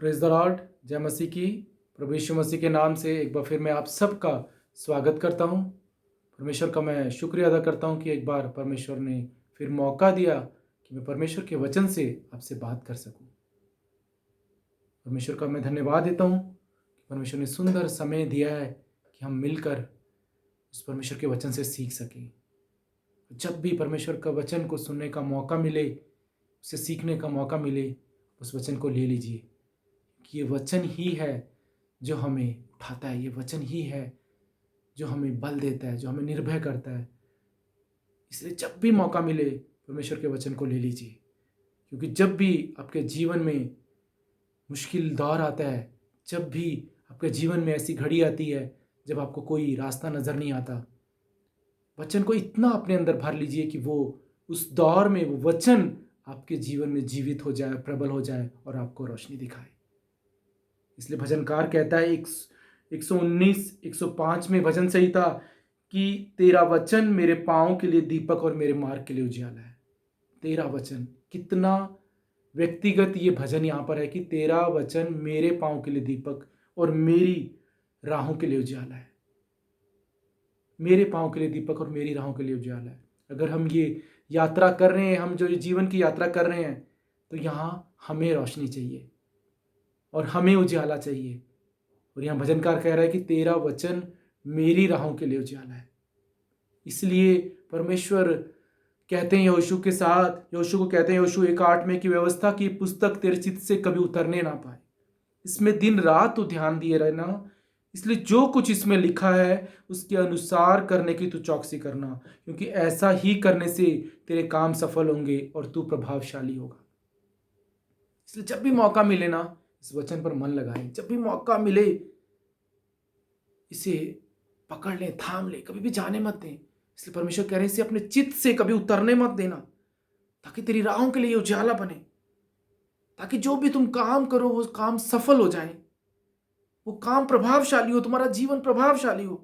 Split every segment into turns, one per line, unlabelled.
Praise the Lord. जय मसीह की। प्रभु यीशु मसीह के नाम से एक बार फिर मैं आप सबका स्वागत करता हूं। परमेश्वर का मैं शुक्रिया अदा करता हूं कि एक बार परमेश्वर ने फिर मौका दिया कि मैं परमेश्वर के वचन से आपसे बात कर सकूं। परमेश्वर का मैं धन्यवाद देता हूं कि परमेश्वर ने सुंदर समय दिया है कि हम मिलकर उस परमेश्वर के वचन से सीख सकें। जब भी परमेश्वर का वचन को सुनने का मौका मिले, उसे सीखने का मौका मिले, उस वचन को ले लीजिए कि ये वचन ही है जो हमें उठाता है, ये वचन ही है जो हमें बल देता है, जो हमें निर्भय करता है। इसलिए जब भी मौका मिले परमेश्वर के वचन को ले लीजिए, क्योंकि जब भी आपके जीवन में मुश्किल दौर आता है, जब भी आपके जीवन में ऐसी घड़ी आती है जब आपको कोई रास्ता नज़र नहीं आता, वचन को इतना अपने अंदर भर लीजिए कि वो उस दौर में वो वचन आपके जीवन में जीवित हो जाए, प्रबल हो जाए और आपको रोशनी दिखाए। इसलिए भजनकार कहता है 119 105 में भजन संहिता कि तेरा वचन मेरे पाँव के लिए दीपक और मेरे मार्ग के लिए उजियाला है। तेरा वचन, कितना व्यक्तिगत ये भजन यहाँ पर है कि तेरा वचन मेरे पाँव के लिए दीपक और मेरी राहों के लिए उजियाला है। मेरे पाँव के लिए दीपक और मेरी राहों के लिए उजियाला है। अगर हम ये यात्रा कर रहे हैं, हम जो ये जीवन की यात्रा कर रहे हैं, तो यहाँ हमें रोशनी चाहिए और हमें उजियाला चाहिए। और यहाँ भजनकार कह रहा है कि तेरा वचन मेरी राहों के लिए उजियाला है। इसलिए परमेश्वर कहते हैं यहोशू के साथ, यहोशू को कहते हैं यहोशू 1:8 में कि व्यवस्था की पुस्तक तेरे चित्त से कभी उतरने ना पाए, इसमें दिन रात तो ध्यान दिए रहना। इसलिए जो कुछ इसमें लिखा है उसके अनुसार करने की तू चौकसी करना, क्योंकि ऐसा ही करने से तेरे काम सफल होंगे और तू प्रभावशाली होगा। इसलिए जब भी मौका मिले ना, इस वचन पर मन लगाए। जब भी मौका मिले इसे पकड़ ले, थाम ले, कभी भी जाने मत दें। इसलिए परमेश्वर कह रहे हैं इसे अपने चित्त से कभी उतरने मत देना, ताकि तेरी राहों के लिए उजाला बने, ताकि जो भी तुम काम करो वो काम सफल हो जाए, वो काम प्रभावशाली हो, तुम्हारा जीवन प्रभावशाली हो।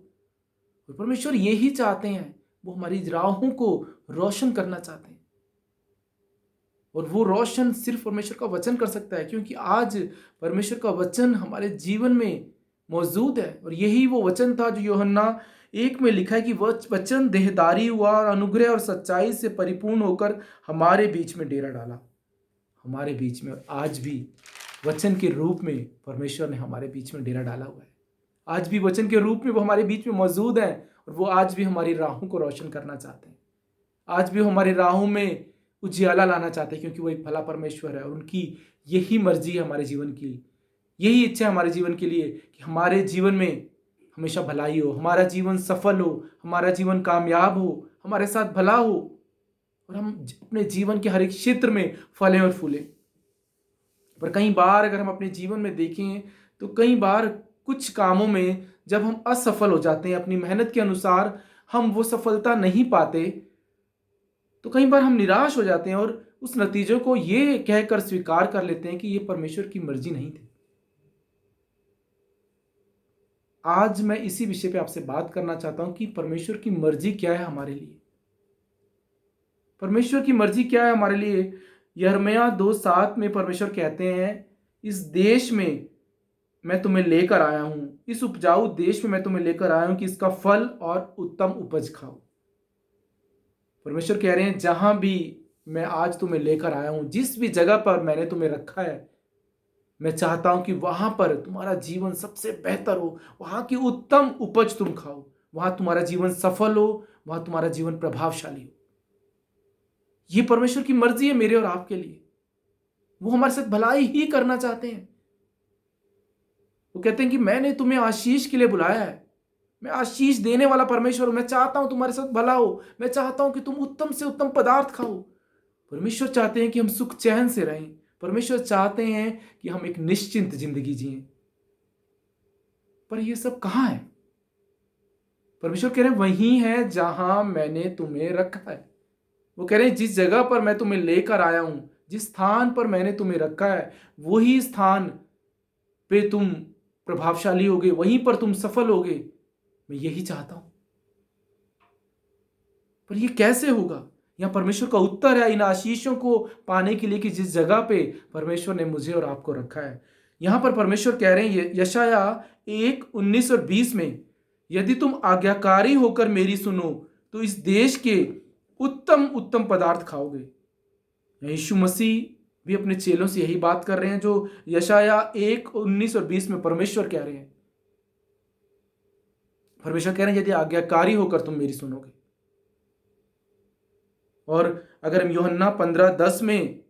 और परमेश्वर यही चाहते हैं, वो हमारी राहों को रोशन करना चाहते हैं। और वो रोशन सिर्फ परमेश्वर का वचन कर सकता है, क्योंकि आज परमेश्वर का वचन हमारे जीवन में मौजूद है। और यही वो वचन था जो यूहन्ना 1 में लिखा है कि वह वचन देहधारी हुआ और अनुग्रह और सच्चाई से परिपूर्ण होकर हमारे बीच में डेरा डाला। हमारे बीच में, और आज भी वचन के रूप में परमेश्वर ने हमारे बीच में डेरा डाला हुआ है। आज भी वचन के रूप में वो हमारे बीच में मौजूद है और वो आज भी हमारी राहों को रोशन करना चाहते हैं। आज भी हमारी राहों में उजियाला लाना चाहते हैं, क्योंकि वो एक भला परमेश्वर है और उनकी यही मर्जी है हमारे जीवन की, यही इच्छा है हमारे जीवन के लिए कि हमारे जीवन में हमेशा भलाई हो, हमारा जीवन सफल हो, हमारा जीवन कामयाब हो, हमारे साथ भला हो और हम अपने जीवन के हर एक क्षेत्र में फलें और फूलें। पर कई बार अगर हम अपने जीवन में देखें तो कई बार कुछ कामों में जब हम असफल हो जाते हैं, अपनी मेहनत के अनुसार हम वो सफलता नहीं पाते, तो कई बार हम निराश हो जाते हैं और उस नतीजों को ये कहकर स्वीकार कर लेते हैं कि ये परमेश्वर की मर्जी नहीं थी। आज मैं इसी विषय पे आपसे बात करना चाहता हूं कि परमेश्वर की मर्जी क्या है हमारे लिए। परमेश्वर की मर्जी क्या है हमारे लिए। यिर्मयाह 2:7 में परमेश्वर कहते हैं, इस देश में मैं तुम्हें लेकर आया हूं, इस उपजाऊ देश में मैं तुम्हें लेकर आया हूं कि इसका फल और उत्तम उपज खाओ। परमेश्वर कह रहे हैं जहां भी मैं आज तुम्हें लेकर आया हूं, जिस भी जगह पर मैंने तुम्हें रखा है, मैं चाहता हूं कि वहां पर तुम्हारा जीवन सबसे बेहतर हो, वहां की उत्तम उपज तुम खाओ, वहां तुम्हारा जीवन सफल हो, वहां तुम्हारा जीवन प्रभावशाली हो। यह परमेश्वर की मर्जी है मेरे और आपके लिए। वो हमारे साथ भलाई ही करना चाहते हैं। वो कहते हैं कि मैंने तुम्हें आशीष के लिए बुलाया है, मैं आशीष देने वाला परमेश्वर हूं, मैं चाहता हूं तुम्हारे साथ भला हो, मैं चाहता हूं कि तुम उत्तम से उत्तम पदार्थ खाओ। परमेश्वर चाहते हैं कि हम सुख चैन से रहें। परमेश्वर चाहते हैं कि हम एक निश्चिंत जिंदगी जिएं। पर यह सब कहां है? परमेश्वर कह रहे हैं वही है जहां मैंने तुम्हें रखा है। वो कह रहे हैं जिस जगह पर मैं तुम्हें लेकर आया हूं, जिस स्थान पर मैंने तुम्हें रखा है, वही स्थान पे तुम प्रभावशाली होगे, वहीं पर तुम सफल होगे। मैं यही चाहता हूं। पर यह कैसे होगा? यहां परमेश्वर का उत्तर है इन आशीषों को पाने के लिए कि जिस जगह पे परमेश्वर ने मुझे और आपको रखा है, यहां पर परमेश्वर कह रहे हैं यशाया 1:19 और 20 में, यदि तुम आज्ञाकारी होकर मेरी सुनो तो इस देश के उत्तम उत्तम पदार्थ खाओगे। यीशु मसीह भी अपने चेलों से यही बात कर रहे हैं जो यशाया 1:19 और 20 में परमेश्वर कह रहे हैं। परमेश्वर कह रहे हैं यदि आज्ञाकारी होकर तुम मेरी सुनोगे। और अगर हम यूहन्ना 15:10 में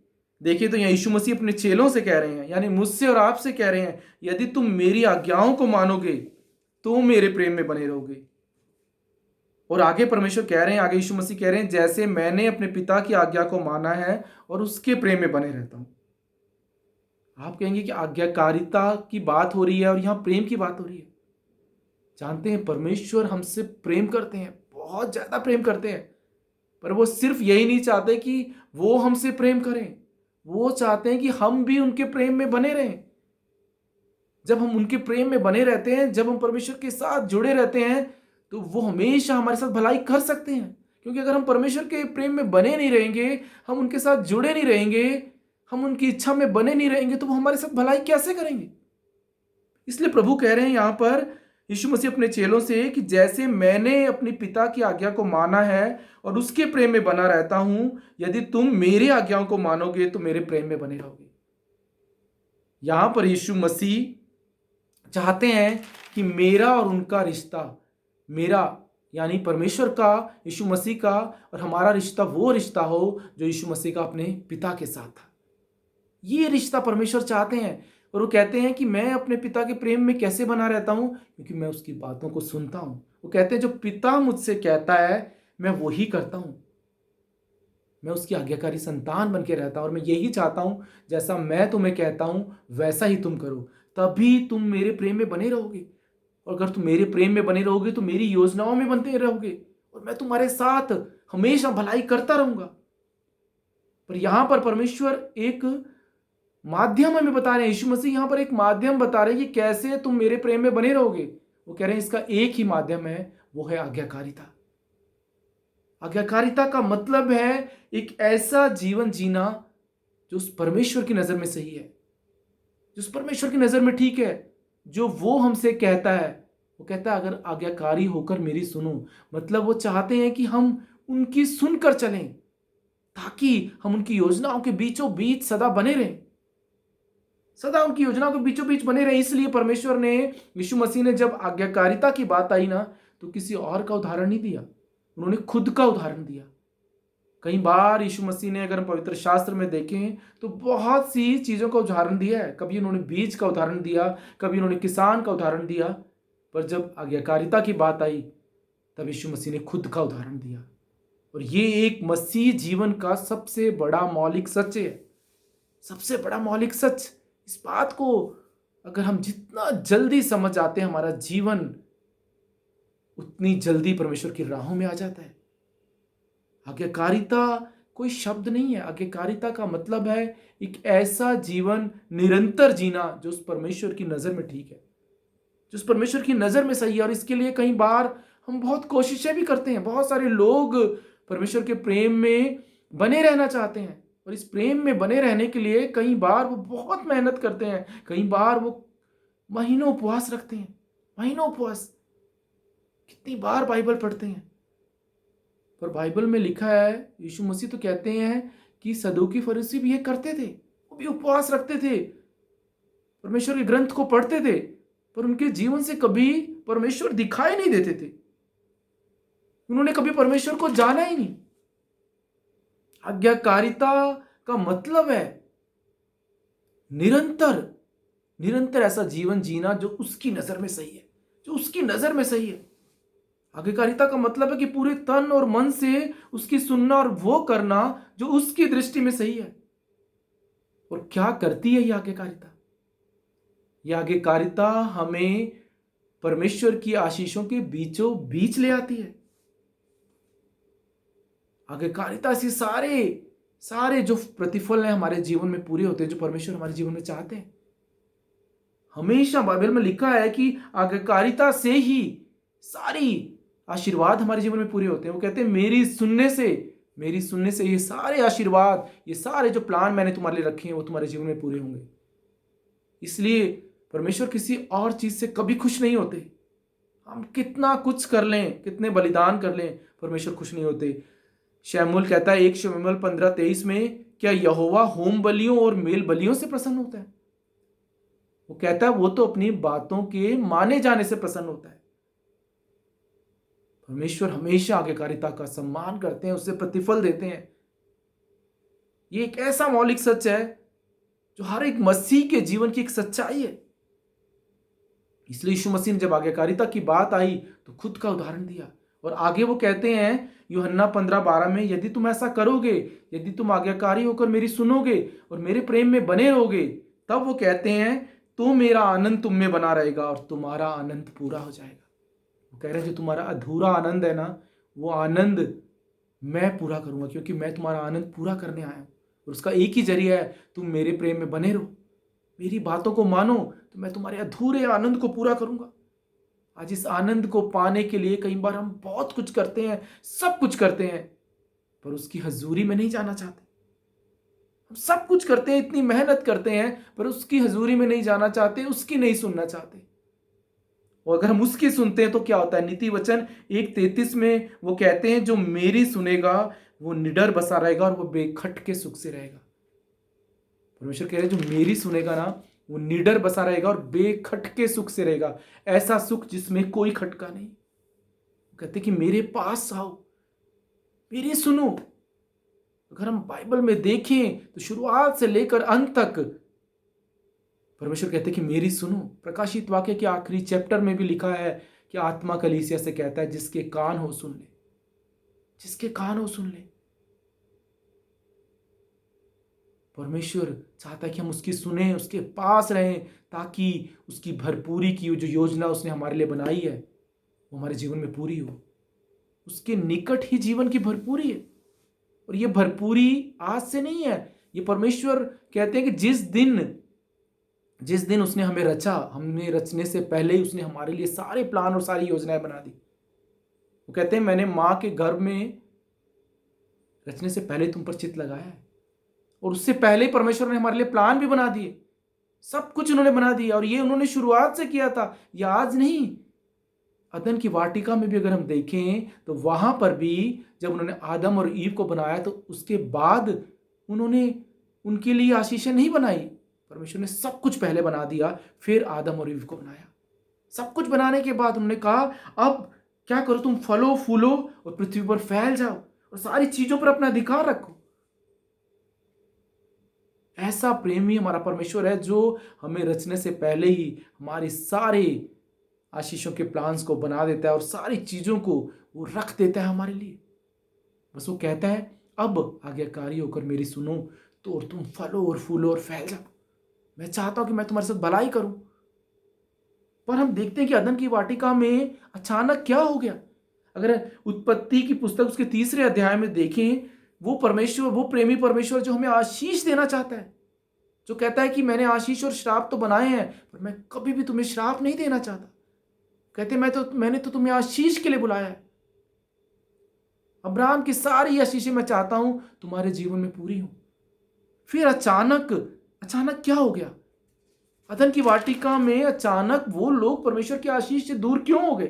देखिए तो यीशु मसीह अपने चेलों से कह रहे हैं, यानी मुझसे और आपसे कह रहे हैं, यदि तुम मेरी आज्ञाओं को मानोगे तो मेरे प्रेम में बने रहोगे। और आगे परमेश्वर कह रहे हैं, आगे यीशु मसीह कह रहे हैं, जैसे मैंने अपने पिता की आज्ञा को माना है और उसके प्रेम में बने रहता हूं। आप कहेंगे कि आज्ञाकारिता की बात हो रही है और यहां प्रेम की बात हो रही है। जानते हैं परमेश्वर हमसे प्रेम करते हैं, बहुत ज्यादा प्रेम करते हैं, पर वो सिर्फ यही नहीं चाहते कि वो हमसे प्रेम करें, वो चाहते हैं कि हम भी उनके प्रेम में बने रहें। जब हम उनके प्रेम में बने रहते हैं, जब हम परमेश्वर के साथ जुड़े रहते हैं, तो वो हमेशा हमारे साथ भलाई कर सकते हैं। क्योंकि अगर हम परमेश्वर के प्रेम में बने नहीं रहेंगे, हम उनके साथ जुड़े नहीं रहेंगे, हम उनकी इच्छा में बने नहीं रहेंगे, तो वो हमारे साथ भलाई कैसे करेंगे। इसलिए प्रभु कह रहे हैं यहां पर यीशु मसीह अपने चेलों से कि जैसे मैंने अपने पिता की आज्ञा को माना है और उसके प्रेम में बना रहता हूं, यदि तुम मेरी आज्ञाओं को मानोगे तो मेरे प्रेम में बने रहोगे। यहां पर यीशु मसीह चाहते हैं कि मेरा और उनका रिश्ता, मेरा यानी परमेश्वर का, यीशु मसीह का और हमारा रिश्ता वो रिश्ता हो जो यीशु मसीह का अपने पिता के साथ था। ये रिश्ता परमेश्वर चाहते हैं। और वो कहते हैं कि मैं अपने पिता के प्रेम में कैसे बना रहता हूं, क्योंकि मैं उसकी बातों को सुनता हूं। वो कहते हैं जो पिता मुझसे कहता है मैं वही करता हूं, मैं उसकी आज्ञाकारी संतान बन के रहता हूं। और मैं यही चाहता हूं, जैसा मैं तुम्हें कहता हूं वैसा ही तुम करो, तभी तुम मेरे प्रेम में बने रहोगे। और अगर तुम मेरे प्रेम में बने रहोगे तो मेरी योजनाओं में बनते रहोगे और मैं तुम्हारे साथ हमेशा भलाई करता रहूंगा। पर यहां पर परमेश्वर एक माध्यम हमें बता रहे हैं, यीशु मसीह यहां पर एक माध्यम बता रहे हैं कि कैसे तुम मेरे प्रेम में बने रहोगे। वो कह रहे हैं इसका एक ही माध्यम है, वो है आज्ञाकारिता। आज्ञाकारिता का मतलब है एक ऐसा जीवन जीना जो उस परमेश्वर की नजर में सही है, जो उस परमेश्वर की नजर में ठीक है, जो वो हमसे कहता है। वो कहता है अगर आज्ञाकारी होकर मेरी सुनो, मतलब वो चाहते हैं कि हम उनकी सुनकर चलें ताकि हम उनकी योजनाओं के बीचों बीच सदा बने रहें, सदा उनकी योजनाओं के बीचों बीच बने रहें। इसलिए परमेश्वर ने, यीशु मसीह ने जब आज्ञाकारिता की बात आई ना, तो किसी और का उदाहरण नहीं दिया, उन्होंने खुद का उदाहरण दिया। कई बार यीशु मसीह ने, अगर हम पवित्र शास्त्र में देखें तो बहुत सी चीजों का उदाहरण दिया है। कभी उन्होंने बीज का उदाहरण दिया, कभी उन्होंने किसान का उदाहरण दिया, पर जब आज्ञाकारिता की बात आई तब यीशु मसीह ने खुद का उदाहरण दिया। और ये एक मसीह जीवन का सबसे बड़ा मौलिक सच है, सबसे बड़ा मौलिक सच। इस बात को अगर हम जितना जल्दी समझ जाते हैं, हमारा जीवन उतनी जल्दी परमेश्वर की राहों में आ जाता है। आज्ञाकारिता कोई शब्द नहीं है, आज्ञाकारिता का मतलब है एक ऐसा जीवन निरंतर जीना जो उस परमेश्वर की नजर में ठीक है, जो उस परमेश्वर की नजर में सही है। और इसके लिए कई बार हम बहुत कोशिशें भी करते हैं। बहुत सारे लोग परमेश्वर के प्रेम में बने रहना चाहते हैं और इस प्रेम में बने रहने के लिए कई बार वो बहुत मेहनत करते हैं, कई बार वो महीनों उपवास रखते हैं, महीनों उपवास, कितनी बार बाइबल पढ़ते हैं। पर बाइबल में लिखा है, यीशु मसीह तो कहते हैं कि सदूकी फरीसी भी ये करते थे, वो भी उपवास रखते थे, परमेश्वर के ग्रंथ को पढ़ते थे, पर उनके जीवन से कभी परमेश्वर दिखाई नहीं देते थे, उन्होंने कभी परमेश्वर को जाना ही नहीं। आज्ञाकारिता का मतलब है निरंतर निरंतर ऐसा जीवन जीना जो उसकी नजर में सही है, जो उसकी नजर में सही है। आज्ञाकारिता का मतलब है कि पूरे तन और मन से उसकी सुनना और वो करना जो उसकी दृष्टि में सही है। और क्या करती है यह आज्ञाकारिता? यह आज्ञाकारिता हमें परमेश्वर की आशीषों के बीचों बीच ले आती है। आज्ञाकारिता से सारे जो प्रतिफल हैं हमारे जीवन में पूरे होते हैं, जो परमेश्वर हमारे जीवन में चाहते हैं। हमेशा बाइबल में लिखा है कि आज्ञाकारिता से ही सारी आशीर्वाद हमारे जीवन में पूरे होते हैं। वो कहते हैं मेरी सुनने से ये सारे आशीर्वाद, ये सारे जो प्लान मैंने तुम्हारे लिए रखे हैं वो तुम्हारे जीवन में पूरे होंगे। इसलिए परमेश्वर किसी और चीज से कभी खुश नहीं होते। हम कितना कुछ कर लें, कितने बलिदान कर लें, परमेश्वर खुश नहीं होते। शमूएल कहता है 1 शमूएल 15:23 में, क्या यहोवा होम बलियों और मेल बलियों से प्रसन्न होता है? वो कहता है वो तो अपनी बातों के माने जाने से प्रसन्न होता है। परमेश्वर हमेशा आज्ञाकारिता का सम्मान करते हैं, उससे प्रतिफल देते हैं। ये एक ऐसा मौलिक सच है जो हर एक मसीह के जीवन की एक सच्चाई है। इसलिए यीशु मसीह ने जब आज्ञाकारिता की बात आई तो खुद का उदाहरण दिया, और आगे वो कहते हैं यूहन्ना 15:12 में, यदि तुम ऐसा करोगे, यदि तुम आज्ञाकारी होकर मेरी सुनोगे और मेरे प्रेम में बने रहोगे, तब वो कहते हैं तो मेरा आनंद तुम में बना रहेगा और तुम्हारा आनंद पूरा हो जाएगा। वो कह रहे हैं जो तुम्हारा अधूरा आनंद है ना, वो आनंद मैं पूरा करूंगा, क्योंकि मैं तुम्हारा आनंद पूरा करने आया हूं। और उसका एक ही जरिया है, तुम मेरे प्रेम में बने रहो, मेरी बातों को मानो, तो मैं तुम्हारे अधूरे आनंद को पूरा करूंगा। आज इस आनंद को पाने के लिए कई बार हम बहुत कुछ करते हैं, सब कुछ करते हैं, पर उसकी हजूरी में नहीं जाना चाहते। हम सब कुछ करते हैं, इतनी मेहनत करते हैं, पर उसकी हजूरी में नहीं जाना चाहते, उसकी नहीं सुनना चाहते। और अगर हम उसकी सुनते हैं तो क्या होता है? नीति वचन 1:33 में वो कहते हैं जो मेरी सुनेगा वो निडर बसा रहेगा और वो बेखटके सुख से रहेगा। परमेश्वर कह रहे हैं जो मेरी सुनेगा ना, वो निडर बसा रहेगा और बेखटके सुख से रहेगा। ऐसा सुख जिसमें कोई खटका नहीं। कहते कि मेरे पास आओ, मेरी सुनो। अगर हम बाइबल में देखें तो शुरुआत से लेकर अंत तक परमेश्वर कहते कि मेरी सुनो। प्रकाशित वाक्य के आखिरी चैप्टर में भी लिखा है कि आत्मा कलीसिया से कहता है जिसके कान हो सुन ले, जिसके कान हो सुन ले। परमेश्वर चाहता है कि हम उसकी सुने, उसके पास रहें, ताकि उसकी भरपूरी की जो योजना उसने हमारे लिए बनाई है वो हमारे जीवन में पूरी हो। उसके निकट ही जीवन की भरपूरी है, और ये भरपूरी आज से नहीं है। ये परमेश्वर कहते हैं कि जिस दिन उसने हमें रचा, हमें रचने से पहले ही उसने हमारे लिए सारे प्लान और सारी योजनाएं बना दी। वो कहते हैं मैंने मां के गर्भ में रचने से पहले तुम पर चित्त लगाया है, और उससे पहले ही परमेश्वर ने हमारे लिए प्लान भी बना दिए। सब कुछ उन्होंने बना दिया, और ये उन्होंने शुरुआत से किया था, ये आज नहीं। अदन की वाटिका में भी अगर हम देखें तो वहां पर भी जब उन्होंने आदम और ईव को बनाया तो उसके बाद उन्होंने उनके लिए आशीषें नहीं बनाई। परमेश्वर ने सब कुछ पहले बना दिया, फिर आदम और ईव को बनाया। सब कुछ बनाने के बाद उन्होंने कहा अब क्या करो, तुम फलो फूलो और पृथ्वी पर फैल जाओ और सारी चीजों पर अपना अधिकार रखो। ऐसा प्रेमी हमारा परमेश्वर है जो हमें रचने से पहले ही हमारे सारे आशीषों के प्लान्स को बना देता है और सारी चीजों को वो रख देता है हमारे लिए। बस वो कहता है अब आज्ञाकारी होकर मेरी सुनो तो और तुम फलो और फूलो और फैल जाओ। मैं चाहता हूं कि मैं तुम्हारे साथ भलाई करूं, पर हम देखते हैं कि अदन की वाटिका में अचानक क्या हो गया। अगर उत्पत्ति की पुस्तक उसके 3 अध्याय में देखें, वो परमेश्वर, वो प्रेमी परमेश्वर जो हमें आशीष देना चाहता है, जो कहता है कि मैंने आशीष और श्राप तो बनाए हैं पर मैं कभी भी तुम्हें श्राप नहीं देना चाहता। कहते मैंने तो तुम्हें आशीष के लिए बुलाया है। अब्राहम की सारी आशीषें मैं चाहता हूं तुम्हारे जीवन में पूरी हो। फिर अचानक क्या हो गया? अदन की वाटिका में अचानक वो लोग परमेश्वर की आशीष से दूर क्यों हो गए?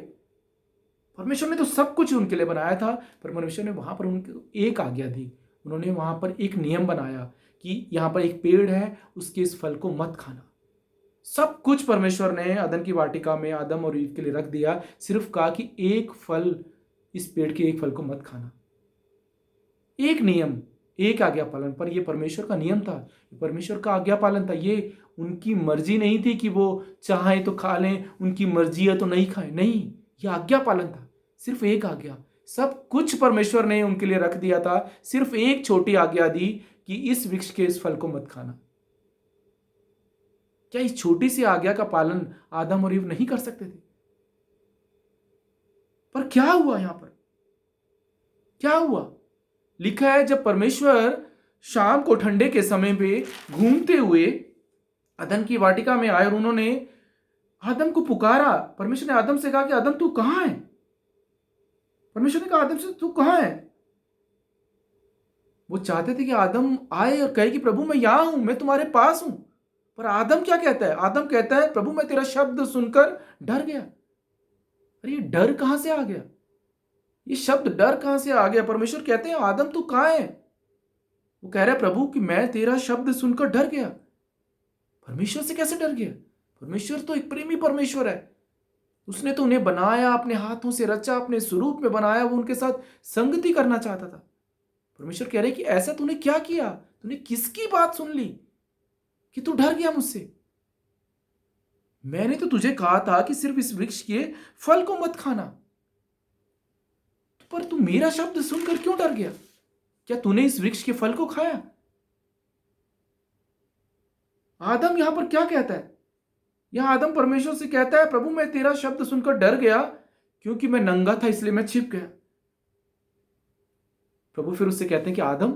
परमेश्वर ने तो सब कुछ उनके लिए बनाया था, पर परमेश्वर ने वहां पर उनको एक आज्ञा दी। उन्होंने वहां पर एक नियम बनाया कि यहां पर एक पेड़ है, उसके इस फल को मत खाना। सब कुछ परमेश्वर ने अदन की वाटिका में आदम और ईव के लिए रख दिया, सिर्फ कहा कि एक फल, इस पेड़ के एक फल को मत खाना। एक नियम, एक आज्ञा पालन। पर यह परमेश्वर का नियम था, परमेश्वर का आज्ञा पालन था। ये उनकी मर्जी नहीं थी कि वो चाहे तो खा लें, उनकी मर्जी है तो नहीं खाएं। नहीं, यह आज्ञा पालन था, सिर्फ एक आज्ञा। सब कुछ परमेश्वर ने उनके लिए रख दिया था, सिर्फ एक छोटी आज्ञा दी कि इस वृक्ष के इस फल को मत खाना। क्या इस छोटी सी आज्ञा का पालन आदम और ईव नहीं कर सकते थे? पर क्या हुआ? यहां पर क्या हुआ? लिखा है जब परमेश्वर शाम को ठंडे के समय पे घूमते हुए अदन की वाटिका में आए और उन्होंने आदम को पुकारा। परमेश्वर ने आदम से कहा कि आदम तू कहां है? परमेश्वर ने कहा आदम से तू कहां है? वो चाहते थे कि आदम आए और कहे कि प्रभु मैं यहां हूं, मैं तुम्हारे पास हूं। पर आदम क्या कहता है? आदम कहता है प्रभु मैं तेरा शब्द सुनकर डर गया। अरे ये डर कहां से आ गया? ये शब्द डर कहां से आ गया? परमेश्वर कहते हैं आदम तू कहां है? वो कह रहा है प्रभु कि मैं तेरा शब्द सुनकर डर गया। परमेश्वर से कैसे डर गया? परमेश्वर तो एक प्रेमी परमेश्वर है। उसने तो उन्हें बनाया, अपने हाथों से रचा, अपने स्वरूप में बनाया, वो उनके साथ संगति करना चाहता था। परमेश्वर कह रहे कि ऐसा तूने क्या किया? तूने किसकी बात सुन ली कि तू डर गया मुझसे? मैंने तो तुझे कहा था कि सिर्फ इस वृक्ष के फल को मत खाना, पर तू मेरा शब्द सुनकर क्यों डर गया? क्या तूने इस वृक्ष के फल को खाया? आदम यहां पर क्या कहता है? यहां आदम परमेश्वर से कहता है प्रभु मैं तेरा शब्द सुनकर डर गया क्योंकि मैं नंगा था इसलिए मैं छिप गया। प्रभु फिर उससे कहते हैं कि आदम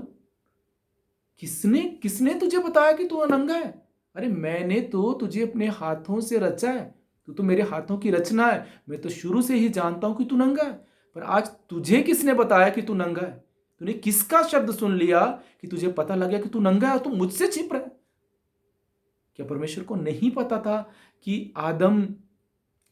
किसने किसने तुझे बताया कि तू नंगा है? अरे मैंने तो तुझे अपने हाथों से रचा है, तू तो मेरे हाथों की रचना है। मैं तो शुरू से ही जानता हूं कि तू नंगा है, पर आज तुझे किसने बताया कि तू नंगा है? तूने किसका शब्द सुन लिया कि तुझे पता लग गया कि तू नंगा है और तू मुझसे छिप रहा है? क्या परमेश्वर को नहीं पता था कि आदम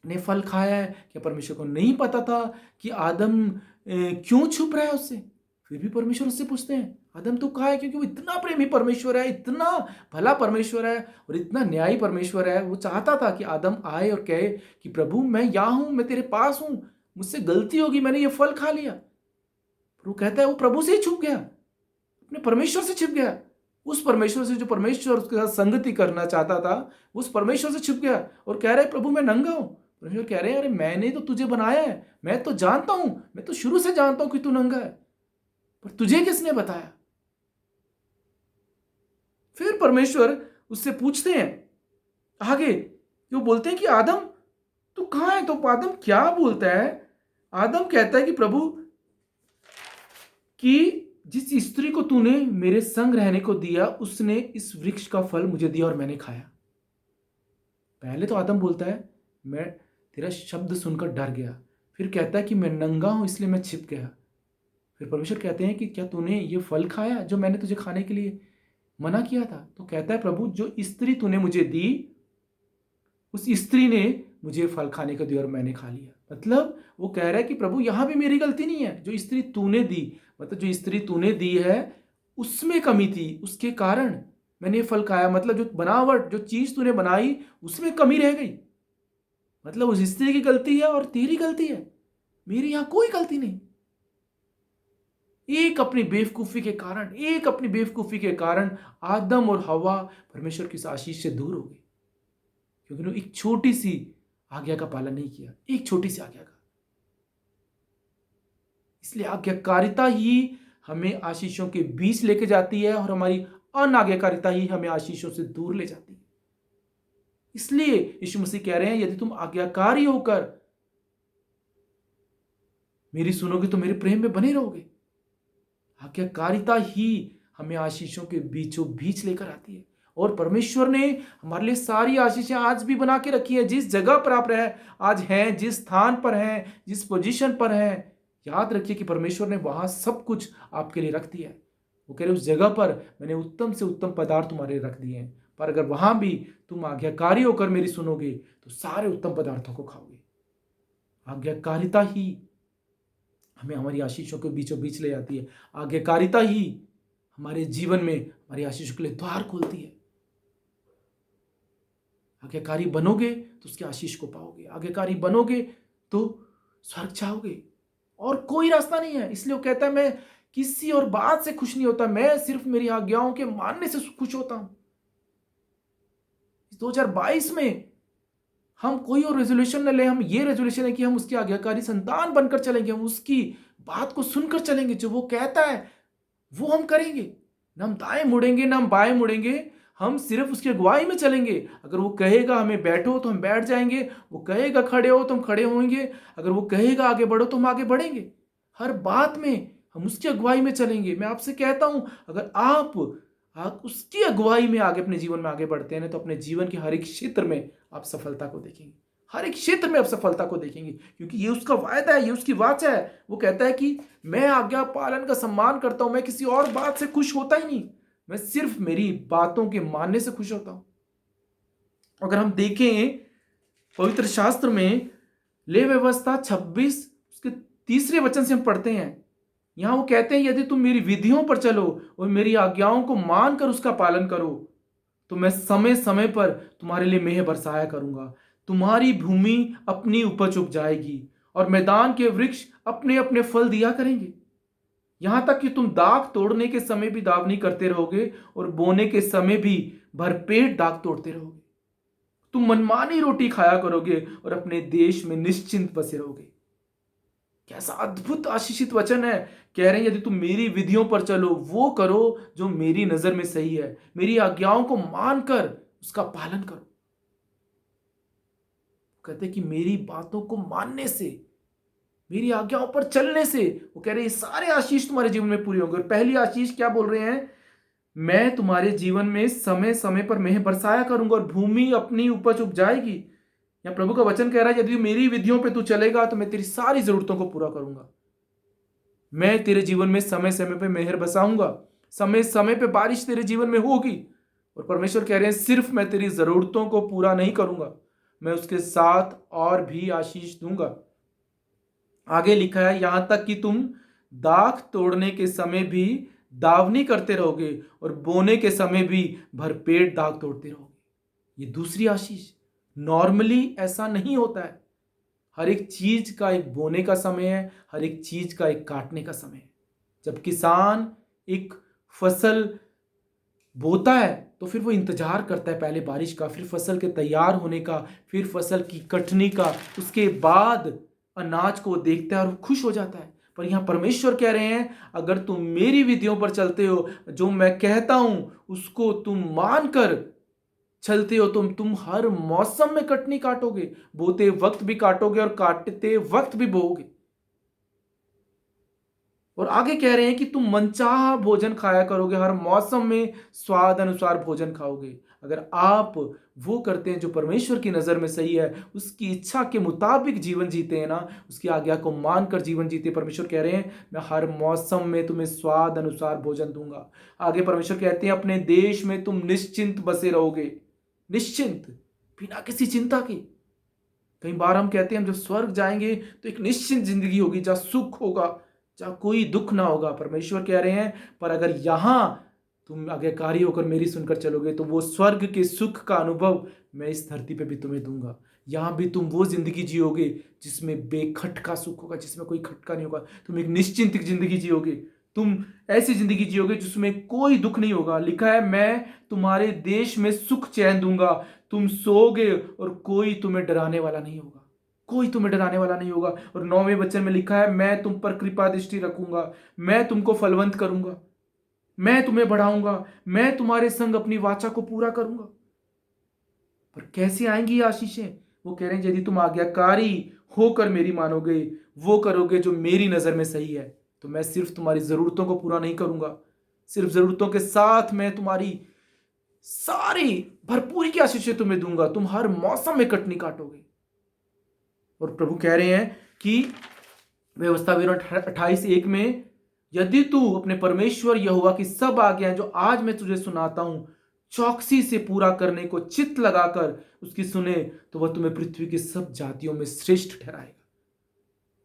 ने फल खाया है? क्या परमेश्वर को नहीं पता था कि आदम क्यों छुप रहा है उससे? फिर भी परमेश्वर उससे पूछते हैं आदम तो कहा है, क्योंकि वो इतना प्रेमी परमेश्वर है, इतना भला परमेश्वर है और इतना न्यायी परमेश्वर है। वो चाहता था कि आदम आए और कहे कि प्रभु मैं यहाँ हूं, मैं तेरे पास हूं, मुझसे गलती होगी, मैंने ये फल खा लिया। पर वो कहता है वो प्रभु से ही छुप गया, अपने परमेश्वर से छिप गया। उस परमेश्वर से जो परमेश्वर उसके साथ संगति करना चाहता था, उस परमेश्वर से छिप गया और कह रहे प्रभु मैं नंगा हूं। परमेश्वर कह रहे हैं अरे मैंने तो तुझे बनाया है, मैं तो जानता हूं, मैं तो शुरू से जानता हूं कि तू नंगा है, पर तुझे किसने बताया? फिर परमेश्वर उससे पूछते हैं आगे, वो बोलते हैं कि आदम तू कहां है? तो आदम क्या बोलता है? आदम कहता है कि प्रभु कि जिस स्त्री को तूने मेरे संग रहने को दिया उसने इस वृक्ष का फल मुझे दिया और मैंने खाया। पहले तो आदम बोलता है मैं तेरा शब्द सुनकर डर गया, फिर कहता है कि मैं नंगा हूं इसलिए मैं छिप गया। फिर परमेश्वर कहते हैं कि क्या तूने ये फल खाया जो मैंने तुझे खाने के लिए मना किया था? तो कहता है प्रभु जो स्त्री तूने मुझे दी उस स्त्री ने मुझे फल खाने को दिया और मैंने खा लिया। मतलब वो कह रहा है कि प्रभु यहां भी मेरी गलती नहीं है, जो स्त्री तूने दी, मतलब जो स्त्री तूने दी है उसमें कमी थी, उसके कारण मैंने ये फल खाया। मतलब जो बनावट, जो चीज तूने बनाई उसमें कमी रह गई, मतलब उस स्त्री की गलती है और तेरी गलती है, मेरी यहां कोई गलती नहीं। एक अपनी बेवकूफी के कारण आदम और हवा परमेश्वर की आशीष से दूर हो गए, क्योंकि उन्होंने एक छोटी सी आज्ञा का पालन नहीं किया, एक छोटी सी आज्ञा का। इसलिए आज्ञाकारिता ही हमें आशीषों के बीच लेके जाती है और हमारी अनाज्ञाकारिता ही हमें आशीषों से दूर ले जाती है। इसलिए यीशु मसीह कह रहे हैं यदि तुम आज्ञाकारी होकर मेरी सुनोगे तो मेरे प्रेम में बने रहोगे। आज्ञाकारिता ही हमें आशीषों के बीचों बीच लेकर आती है और परमेश्वर ने हमारे लिए सारी आशीषें आज भी बना के रखी है। जिस जगह पर आप रहे आज हैं, जिस स्थान पर हैं, जिस पोजीशन पर हैं, याद रखिए कि परमेश्वर ने वहां सब कुछ आपके लिए रख दिया है। वो कह रहे उस जगह पर मैंने उत्तम से उत्तम पदार्थ तुम्हारे लिए रख दिए हैं, पर अगर वहां भी तुम आज्ञाकारी होकर मेरी सुनोगे तो सारे उत्तम पदार्थों को खाओगे। आज्ञाकारिता ही हमें हमारी आशीषों के बीचों बीच ले जाती है। आज्ञाकारिता ही हमारे जीवन में हमारी आशीषों के लिए द्वार खोलती है। आज्ञाकारी बनोगे तो उसके आशीष को पाओगे, आज्ञाकारी बनोगे तो स्वर्ग जाओगे और कोई रास्ता नहीं है। इसलिए वो कहता है मैं किसी और बात से खुश नहीं होता, मैं सिर्फ मेरी आज्ञाओं के मानने से खुश होता हूं। 2022 में हम कोई और रेजोल्यूशन न ले, हम ये रेजोल्यूशन है कि हम उसकी आज्ञाकारी संतान बनकर चलेंगे, हम उसकी बात को सुनकर चलेंगे, जो वो कहता है वो हम करेंगे, ना हम दाएं मुड़ेंगे ना हम बाएं मुड़ेंगे, हम सिर्फ उसकी अगुवाई में चलेंगे। अगर वो कहेगा हमें बैठो तो हम बैठ जाएंगे, वो कहेगा खड़े हो तो हम खड़े होंगे, अगर वो कहेगा आगे बढ़ो तो हम आगे बढ़ेंगे। हर बात में हम उसकी अगुवाई में चलेंगे। मैं आपसे कहता हूं अगर आप उसकी अगुवाई में आगे अपने जीवन में आगे बढ़ते हैं तो अपने जीवन के हर एक क्षेत्र में आप सफलता को देखेंगे, हर एक क्षेत्र में आप सफलता को देखेंगे, क्योंकि ये उसका वायदा है, ये उसकी वाचा है। वो कहता है कि मैं आज्ञा पालन का सम्मान करता हूं, मैं किसी और बात से खुश होता ही नहीं, मैं सिर्फ मेरी बातों के मानने से खुश होता हूं। अगर हम देखें पवित्र शास्त्र में ले व्यवस्था 26 उसके तीसरे वचन से हम पढ़ते हैं, यहां वो कहते हैं यदि तुम मेरी विधियों पर चलो और मेरी आज्ञाओं को मानकर उसका पालन करो तो मैं समय समय पर तुम्हारे लिए मेंह बरसाया करूंगा। तुम्हारी भूमि अपनी उपज उग जाएगी और मैदान के वृक्ष अपने अपने फल दिया करेंगे। यहां तक कि तुम दाख तोड़ने के समय भी दावनी करते रहोगे और बोने के समय भी भरपेट दाख तोड़ते रहोगे। तुम मनमानी रोटी खाया करोगे और अपने देश में निश्चिंत बसे रहोगे। कैसा अद्भुत आशीषित वचन है। कह रहे हैं यदि तुम मेरी विधियों पर चलो, वो करो जो मेरी नजर में सही है, मेरी आज्ञाओं को मानकर उसका पालन करो। कहते कि मेरी बातों को मानने से, मेरी आज्ञाओं पर चलने से, वो कह रहे हैं सारे आशीष तुम्हारे जीवन में पूरे होंगे। और पहली आशीष क्या बोल रहे हैं, मैं तुम्हारे जीवन में समय समय पर मेंह बरसाया करूंगा और भूमि अपनी उपज उग जाएगी। या प्रभु का वचन कह रहा है यदि मेरी विधियों पे तू चलेगा तो मैं तेरी सारी जरूरतों को पूरा करूंगा। मैं तेरे जीवन में समय समय पे मेहर बसाऊंगा, समय समय पे बारिश तेरे जीवन में होगी। और परमेश्वर कह रहे हैं सिर्फ मैं तेरी जरूरतों को पूरा नहीं करूंगा, मैं उसके साथ और भी आशीष दूंगा। आगे लिखा है यहां तक कि तुम दाख तोड़ने के समय भी दावनी करते रहोगे और बोने के समय भी भरपेट दाख तोड़ते रहोगे। ये दूसरी आशीष। नॉर्मली ऐसा नहीं होता है। हर एक चीज का एक बोने का समय है, हर एक चीज का एक काटने का समय है। जब किसान एक फसल बोता है तो फिर वो इंतजार करता है पहले बारिश का, फिर फसल के तैयार होने का, फिर फसल की कटनी का, उसके बाद अनाज को देखता है और खुश हो जाता है। पर यहाँ परमेश्वर कह रहे हैं अगर तुम मेरी विधियों पर चलते हो, जो मैं कहता हूं उसको तुम मानकर चलते हो, तुम हर मौसम में कटनी काटोगे, बोते वक्त भी काटोगे और काटते वक्त भी बोओगे। और आगे कह रहे हैं कि तुम मनचाहा भोजन खाया करोगे, हर मौसम में स्वाद अनुसार भोजन खाओगे। अगर आप वो करते हैं जो परमेश्वर की नजर में सही है, उसकी इच्छा के मुताबिक जीवन जीते हैं ना, उसकी आज्ञा को मानकर जीवन जीते, परमेश्वर कह रहे हैं मैं हर मौसम में तुम्हें स्वाद अनुसार भोजन दूंगा। आगे परमेश्वर कहते हैं अपने देश में तुम निश्चिंत बसे रहोगे, निश्चिंत, बिना किसी चिंता के। कई बार हम कहते हैं हम जब स्वर्ग जाएंगे तो एक निश्चिंत जिंदगी होगी, जहां सुख होगा, जहां कोई दुख ना होगा। परमेश्वर कह रहे हैं पर अगर यहां तुम आज्ञाकारी होकर मेरी सुनकर चलोगे तो वो स्वर्ग के सुख का अनुभव मैं इस धरती पे भी तुम्हें दूंगा। यहां भी तुम वो जिंदगी जियोगे जिसमें बेखटका सुख होगा, जिसमें कोई खटका नहीं होगा। तुम एक निश्चिंत जिंदगी जियोगे, तुम ऐसी जिंदगी जियोगे जिसमें कोई दुख नहीं होगा। लिखा है मैं तुम्हारे देश में सुख चैन दूंगा, तुम सोओगे और कोई तुम्हें डराने वाला नहीं होगा, कोई तुम्हें डराने वाला नहीं होगा। और 9वें वचन में लिखा है मैं तुम पर कृपा दृष्टि रखूंगा, मैं तुमको फलवंत करूंगा, मैं तुम्हें बढ़ाऊंगा, मैं तुम्हारे संग अपनी वाचा को पूरा करूंगा। पर कैसे आएंगी ये आशीषें? वो कह रहे हैं यदि तुम आज्ञाकारी होकर मेरी मानोगे, वो करोगे जो मेरी नजर में सही है, तो मैं सिर्फ तुम्हारी जरूरतों को पूरा नहीं करूंगा, सिर्फ जरूरतों के साथ मैं तुम्हारी सारी भरपूरी की आशीषें तुम्हें दूंगा। तुम हर मौसम में कटनी काटोगे। और प्रभु कह रहे हैं कि व्यवस्था विवरण 28:1 में यदि तू अपने परमेश्वर यहोवा की सब आज्ञाएं जो आज मैं तुझे सुनाता हूं चौकसी से पूरा करने को चित्त लगाकर उसकी सुने, तो वह तुम्हें पृथ्वी की सब जातियों में श्रेष्ठ ठहराएगा।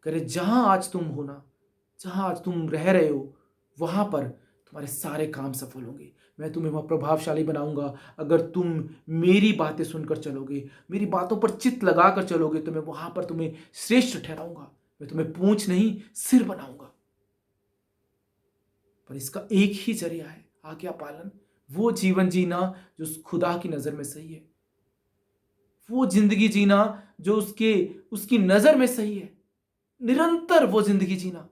करे जहां आज तुम हो ना, जहां आज तुम रह रहे हो, वहां पर तुम्हारे सारे काम सफल होंगे। मैं तुम्हें वहां प्रभावशाली बनाऊंगा अगर तुम मेरी बातें सुनकर चलोगे, मेरी बातों पर चित्त लगाकर चलोगे, तो मैं वहां पर तुम्हें श्रेष्ठ ठहराऊंगा। मैं तुम्हें पूंछ नहीं सिर बनाऊंगा। पर इसका एक ही जरिया है, आज्ञा पालन, वो जीवन जीना जो उस खुदा की नजर में सही है, वो जिंदगी जीना जो उसकी नजर में सही है, निरंतर वो जिंदगी जीना।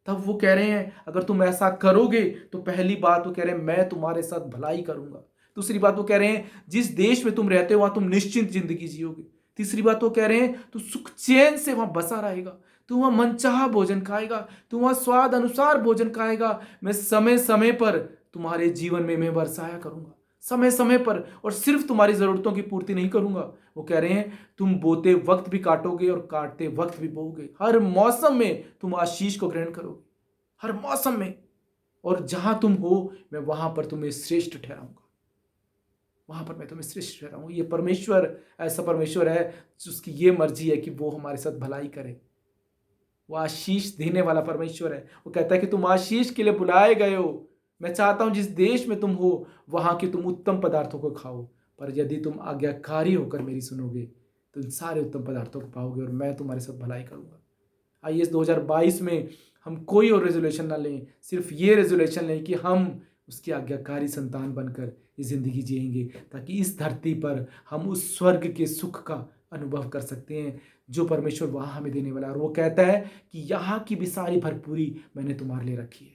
तब वो कह रहे हैं अगर तुम ऐसा करोगे तो पहली बात वो कह रहे हैं मैं तुम्हारे साथ भलाई करूंगा। दूसरी बात वो कह रहे हैं जिस देश में तुम रहते हो वहां तुम निश्चिंत जिंदगी जियोगे। तीसरी बात वो कह रहे हैं तू सुख चैन से वहां बसा रहेगा, तू वहां मनचाहा भोजन खाएगा, तू वहां स्वाद अनुसार भोजन खाएगा। मैं समय समय पर तुम्हारे जीवन में मैं बरसाया करूंगा, समय समय पर, और सिर्फ तुम्हारी जरूरतों की पूर्ति नहीं करूंगा। वो कह रहे हैं तुम बोते वक्त भी काटोगे और काटते वक्त भी बोओगे। हर मौसम में तुम आशीष को ग्रहण करोगे, हर मौसम में। और जहां तुम हो मैं वहां पर तुम्हें श्रेष्ठ ठहराऊंगा। वहाँ पर मैं तुम्हें श्रेष्ठ ठहराऊँ। ये परमेश्वर ऐसा परमेश्वर है जिसकी ये मर्जी है कि वो हमारे साथ भलाई करे। वो आशीष देने वाला परमेश्वर है। वो कहता है कि तुम आशीष के लिए बुलाए गए हो। मैं चाहता हूँ जिस देश में तुम हो वहाँ के तुम उत्तम पदार्थों को खाओ, पर यदि तुम आज्ञाकारी होकर मेरी सुनोगे तो इन सारे उत्तम पदार्थों को पाओगे और मैं तुम्हारे साथ भलाई करूँगा। आइए इस 2022 में हम कोई और रेजोल्यूशन ना लें, सिर्फ ये रेजोल्यूशन लें कि हम उसकी आज्ञाकारी संतान बनकर ये ज़िंदगी जिएंगे, ताकि इस धरती पर हम उस स्वर्ग के सुख का अनुभव कर सकते हैं जो परमेश्वर वहाँ हमें देने वाला है। और वो कहता है कि यहाँ की भी सारी भरपूरी मैंने तुम्हारे लिए रखी है।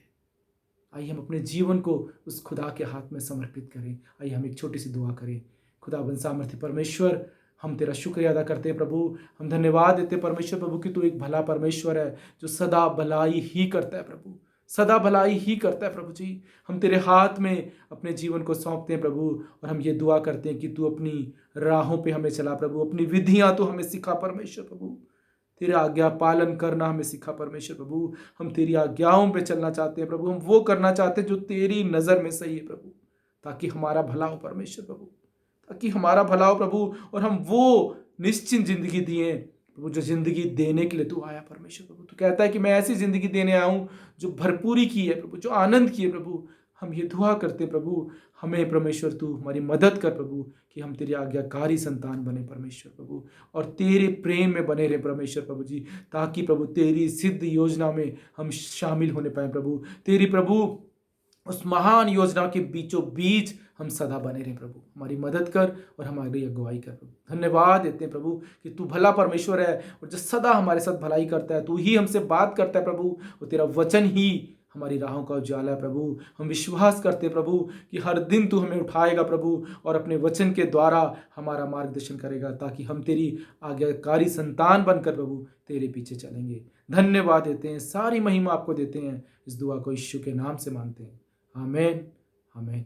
आइए हम अपने जीवन को उस खुदा के हाथ में समर्पित करें। आइए हम एक छोटी सी दुआ करें। खुदाबंद सामर्थ्य परमेश्वर, हम तेरा शुक्रिया अदा करते हैं प्रभु। हम धन्यवाद देते हैं परमेश्वर प्रभु कि तू एक भला परमेश्वर है जो सदा भलाई ही करता है प्रभु, सदा भलाई ही करता है प्रभु जी। हम तेरे हाथ में अपने जीवन को सौंपते हैं प्रभु, और हम ये दुआ करते हैं कि तू अपनी राहों पे हमें चला प्रभु, अपनी विधियां तो हमें सिखा परमेश्वर प्रभु, तेरे आज्ञा पालन करना हमें सिखा परमेश्वर प्रभु। हम तेरी आज्ञाओं पे चलना चाहते हैं प्रभु, हम वो करना चाहते हैं जो तेरी नज़र में सही है प्रभु, ताकि हमारा भला हो परमेश्वर प्रभु, ताकि हमारा भला हो प्रभु, और हम वो निश्चिंत जिंदगी दिए प्रभु जो जिंदगी देने के लिए तू आया परमेश्वर प्रभु। तू कहता है कि मैं ऐसी जिंदगी देने आया हूँ जो भरपूरी की है प्रभु, जो आनंद की है प्रभु। हम ये दुआ करते प्रभु, हमें परमेश्वर तू हमारी मदद कर प्रभु कि हम तेरी आज्ञाकारी संतान बने परमेश्वर प्रभु, और तेरे प्रेम में बने रहे परमेश्वर प्रभु जी, ताकि प्रभु तेरी सिद्ध योजना में हम शामिल होने पाए प्रभु। तेरी प्रभु उस महान योजना के बीचों बीच हम सदा बने रहें प्रभु। हमारी मदद कर और हमारी अगुवाई कर प्रभु। धन्यवाद देते हैं प्रभु कि तू भला परमेश्वर है और जो सदा हमारे साथ भलाई करता है। तू ही हमसे बात करता है प्रभु, और तेरा वचन ही हमारी राहों का उजाला है प्रभु। हम विश्वास करते हैं प्रभु कि हर दिन तू हमें उठाएगा प्रभु, और अपने वचन के द्वारा हमारा मार्गदर्शन करेगा, ताकि हम तेरी आज्ञाकारी संतान बनकर प्रभु तेरे पीछे चलेंगे। धन्यवाद देते हैं, सारी महिमा आपको देते हैं। इस दुआ को यीशु के नाम से मांगते हैं, आमीन आमीन।